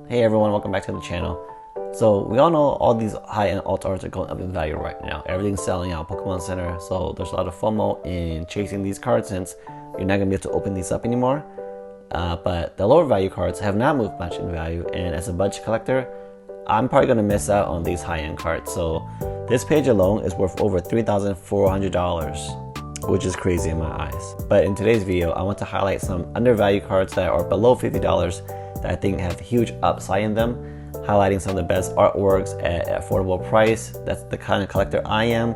Hey everyone, welcome back to the channel. So we all know all these high-end alt arts are going up in value right now. Everything's selling out Pokemon Center, so there's a lot of FOMO in chasing these cards since you're not going to be able to open these up anymore. But the lower value cards have not moved much in value, and as a budget collector, I'm probably going to miss out on these high-end cards. So this page alone is worth over $3,400, which is crazy in my eyes. But in today's video, I want to highlight some undervalued cards that are below $50 that I think have huge upside in them, highlighting some of the best artworks at affordable price. That's the kind of collector I am.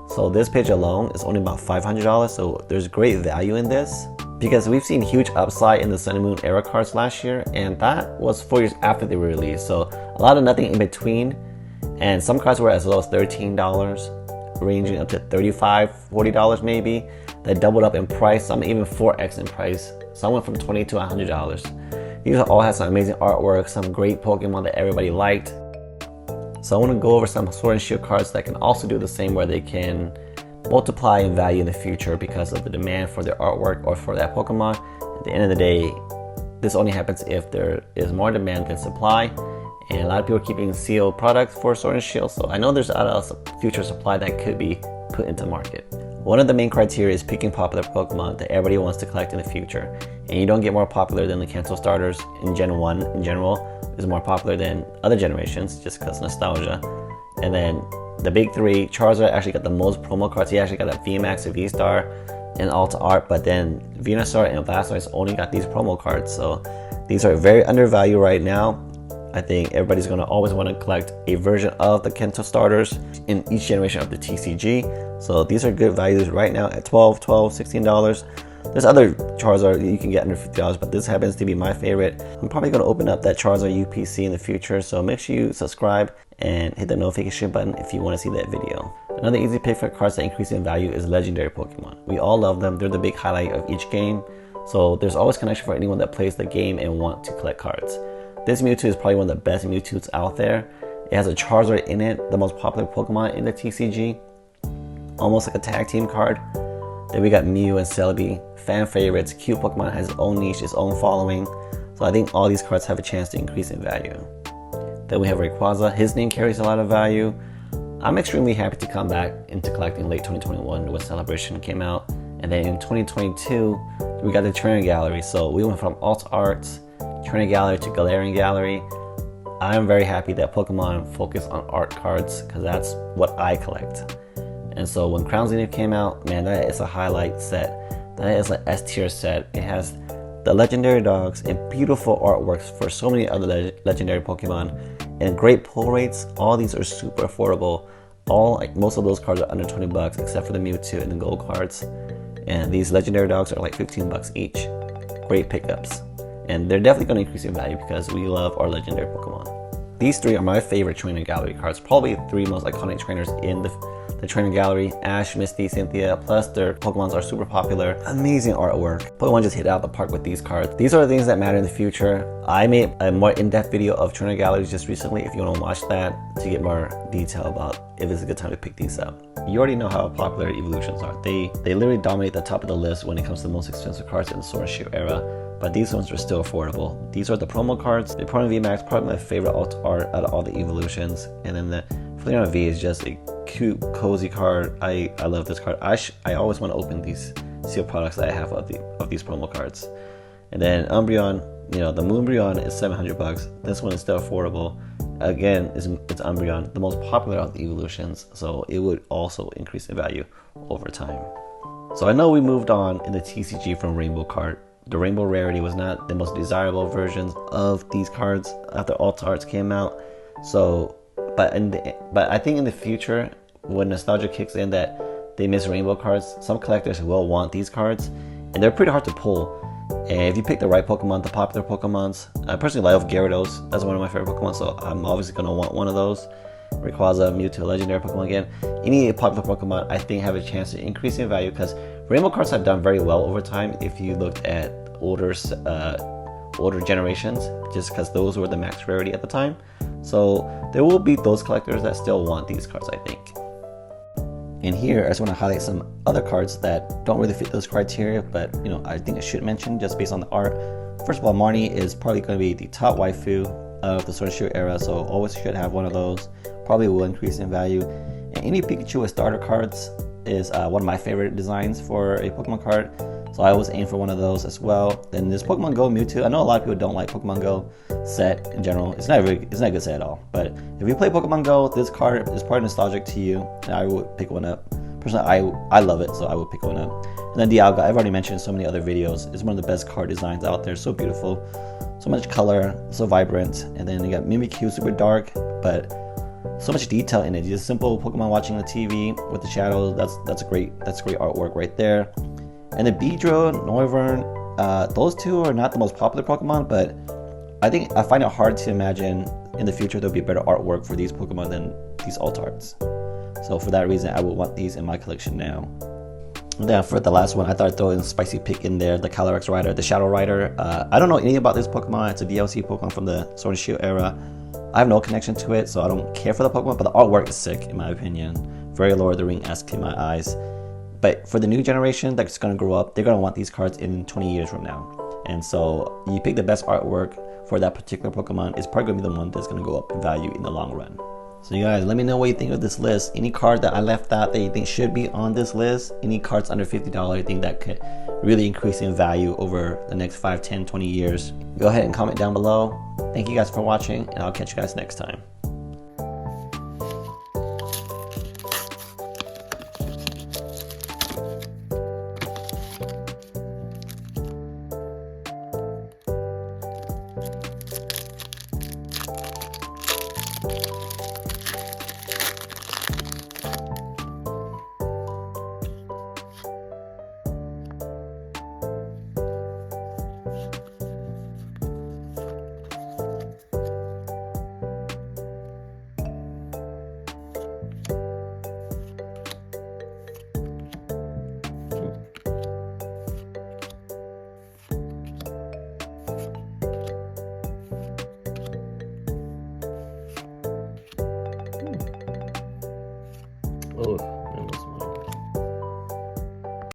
So this page alone is only about $500, so there's great value in this because we've seen huge upside in the Sun and Moon era cards last year, and that was 4 years after they were released. So a lot of nothing in between, and some cards were as low as $13, ranging up to $35, $40 maybe. That doubled up in price, some even 4x in price. Some went from $20 to $100. These all have some amazing artwork, some great Pokemon that everybody liked. So I want to go over some Sword and Shield cards that can also do the same, where they can multiply in value in the future because of the demand for their artwork or for that Pokemon. At the end of the day, this only happens if there is more demand than supply, and a lot of people are keeping sealed products for Sword and Shield, so I know there's a lot of future supply that could be put into market. One of the main criteria is picking popular Pokemon that everybody wants to collect in the future, and you don't get more popular than the Kanto starters in Gen 1 in general is more popular than other generations just because nostalgia. And then the big three, Charizard actually got the most promo cards. He actually got a VMAX, a V-Star, and Alta Art, but then Venusaur and Blastoise only got these promo cards, so these are very undervalued right now. I think everybody's going to always want to collect a version of the Kanto starters in each generation of the TCG. So these are good values right now at $12, $16. There's other Charizard you can get under $50, but this happens to be my favorite. I'm probably going to open up that Charizard UPC in the future, so make sure you subscribe and hit the notification button if you want to see that video. Another easy pick for cards that increase in value is legendary Pokemon. We all love them. They're the big highlight of each game, so there's always connection for anyone that plays the game and want to collect cards. This Mewtwo is probably one of the best Mewtwo's out there. It has a Charizard in it, the most popular Pokemon in the TCG, almost like a tag team card. Then we got Mew and Celebi, fan favorites. Cute Pokemon has its own niche, its own following. So I think all these cards have a chance to increase in value. Then we have Rayquaza. His name carries a lot of value. I'm extremely happy to come back into collecting late 2021 when Celebration came out. And then in 2022, we got the Trainer Gallery. So we went from Alt Arts, Trainer Gallery to Galarian Gallery. I'm very happy that Pokemon focus on art cards because that's what I collect. And so when Crown Zenith came out, man, that is a highlight set. That is an S tier set. It has the legendary dogs and beautiful artworks for so many other legendary Pokemon and great pull rates. All these are super affordable. Most of those cards are under 20 bucks except for the Mewtwo and the gold cards. And these legendary dogs are like 15 bucks each. Great pickups. And they're definitely going to increase in value because we love our legendary Pokemon. These three are my favorite Trainer Gallery cards. Probably the three most iconic trainers in the Trainer Gallery. Ash, Misty, Cynthia, plus their Pokemons are super popular. Amazing artwork. Pokemon just hit out the park with these cards. These are the things that matter in the future. I made a more in-depth video of Trainer Galleries just recently if you want to watch that to get more detail about if it's a good time to pick these up. You already know how popular evolutions are. They literally dominate the top of the list when it comes to the most expensive cards in the Sword and Shield era. But these ones are still affordable. These are the promo cards. The Promo VMAX, probably my favorite alt art out of all the evolutions. And then the Flareon V is just a cute, cozy card. I love this card. I always want to open these sealed products that I have of these promo cards. And then Umbreon, the Moonbreon is 700 bucks. This one is still affordable. Again, it's Umbreon, the most popular of the evolutions, so it would also increase in value over time. So I know we moved on in the TCG from Rainbow card. The Rainbow Rarity was not the most desirable versions of these cards after Alt Arts came out. So, but I think in the future, when nostalgia kicks in that they miss Rainbow cards, some collectors will want these cards, and they're pretty hard to pull. And if you pick the right Pokemon, the popular Pokemons, I personally love Gyarados. That's one of my favorite Pokemon, so I'm obviously going to want one of those. Rayquaza, Mewtwo, legendary Pokemon again. Any popular Pokemon I think have a chance to increase in value because Rainbow cards have done very well over time if you looked at older generations, just because those were the max rarity at the time. So there will be those collectors that still want these cards, I think. And here I just want to highlight some other cards that don't really fit those criteria, but I think I should mention just based on the art. First of all, Marnie is probably going to be the top waifu of the Sword and Shield era, so always should have one of those. Probably will increase in value. And any Pikachu with starter cards is one of my favorite designs for a Pokemon card, so I always aim for one of those as well. Then this Pokemon Go Mewtwo. I know a lot of people don't like Pokemon Go set in general. It's not a good set at all. But if you play Pokemon Go, this card is probably nostalgic to you, and I would pick one up. Personally, I love it, so I would pick one up. And then Dialga, I've already mentioned in so many other videos. It's one of the best card designs out there. So beautiful, so much color, so vibrant. And then you got Mimikyu, super dark, but so much detail in it. Just simple Pokemon watching the TV with the shadows. That's great artwork right there. And the Beedrill, Noivern, those two are not the most popular Pokemon, but I find it hard to imagine in the future there'll be better artwork for these Pokemon than these alt arts. So for that reason, I would want these in my collection now. And then for the last one, I thought I'd throw in a spicy pick in there, the Calyrex Rider, the Shadow Rider. I don't know anything about this Pokemon. It's a DLC Pokemon from the Sword and Shield era. I have no connection to it, so I don't care for the Pokemon, but the artwork is sick in my opinion. Very Lord of the Ring-esque in my eyes. But for the new generation that's going to grow up, they're going to want these cards in 20 years from now. And so you pick the best artwork for that particular Pokemon, it's probably going to be the one that's going to go up in value in the long run. So you guys, let me know what you think of this list. Any card that I left out that you think should be on this list? Any cards under $50 you think that could really increase in value over the next 5, 10, 20 years? Go ahead and comment down below. Thank you guys for watching, and I'll catch you guys next time. Oh.